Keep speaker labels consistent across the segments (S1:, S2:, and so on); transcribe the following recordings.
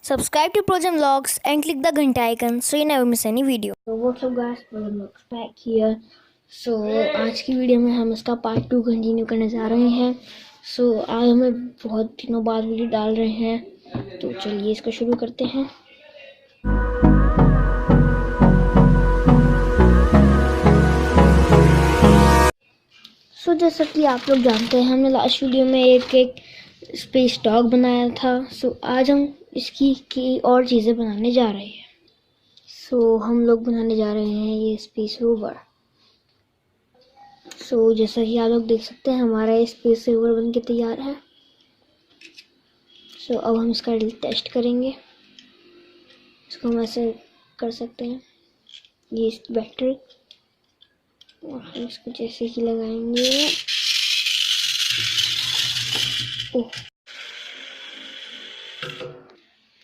S1: Subscribe to PROJAIN Vlogs and click the घंटा icon so you never miss any video.
S2: So what's up guys, PROJAIN Vlogs back here. So आज की video में हम इसका part 2 continue करने जा रहे हैं. So आज हमें बहुत दिनों बाद वीडियो डाल रहे हैं, तो चलिए इसको शुरू करते हैं. So जैसा कि आप लोग जानते हैं, हमने लास्ट वीडियो में एक स्पेस डॉग बनाया था. So आज हम इसकी की और चीज़ें बनाने जा रहे हैं. So हम लोग बनाने जा रहे हैं ये स्पेस रोवर. So जैसा कि आप लोग देख सकते हैं, हमारा ये स्पेस रोवर बन के तैयार है. So अब हम इसका टेस्ट करेंगे. इसको हम ऐसे कर सकते हैं, ये बैटरी, और हम इसको जैसे ही लगाएंगे. ओह.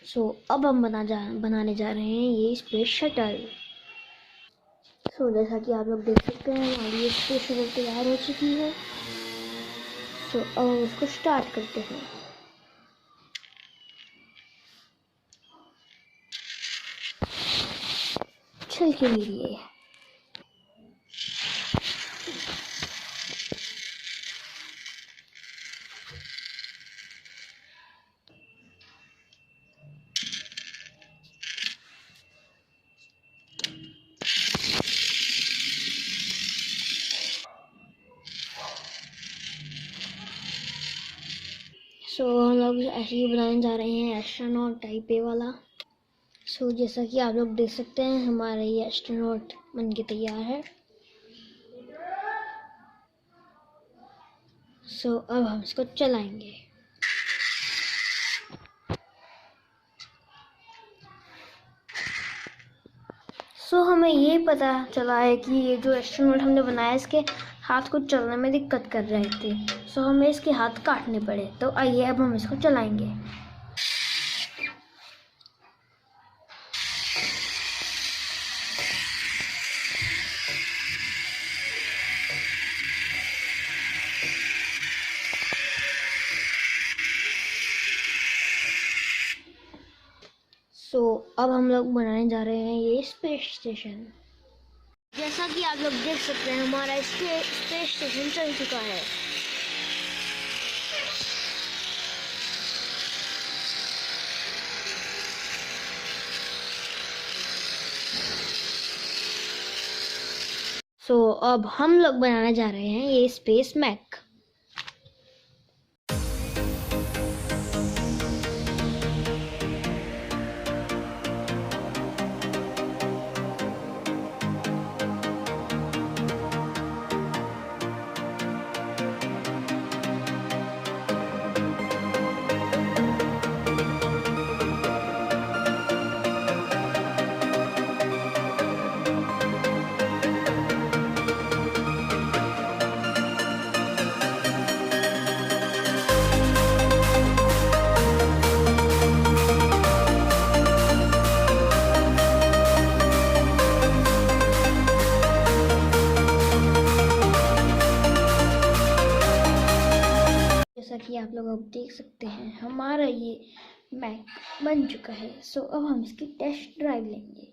S2: So अब हम बनाने जा रहे हैं ये स्पेस शटल. So जैसा कि आप लोग देख सकते हैं, हमारी ये स्पेस शटल तैयार हो चुकी है. So अब हम इसको स्टार्ट करते हैं. चल के लिए हम लोग ऐसे ही बनाने जा रहे हैं एस्ट्रोनॉट टाइप ए वाला. जैसा कि आप लोग देख सकते हैं, हमारा ये एस्ट्रोनॉट बन के तैयार है. अब हम इसको चलाएंगे. हमें ये पता चला है कि ये जो एस्ट्रोनॉट हमने बनाया, इसके हाथ को चलने में दिक्कत कर रहे थे. हमें इसके हाथ काटने पड़े. तो आइए अब हम इसको चलाएंगे. अब हम लोग बनाने जा रहे हैं ये स्पेस स्टेशन. जैसा कि आप लोग देख सकते हैं, हमारा स्पेस स्टेशन चल चुका है. अब हम लोग बनाने जा रहे हैं ये स्पेस मैक. जैसा कि आप लोग अब देख सकते हैं, हमारा ये मैक बन चुका है. अब हम इसकी टेस्ट ड्राइव लेंगे.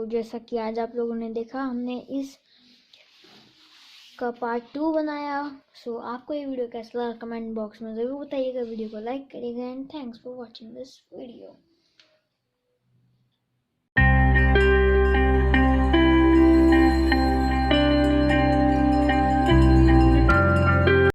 S2: जैसा कि आज आप लोगों ने देखा, हमने इस का पार्ट 2 बनाया. आपको ये वीडियो कैसा लगा कमेंट बॉक्स में ज़रूर बताइएगा. वीडियो को लाइक करिएगा. And thanks for watching this video.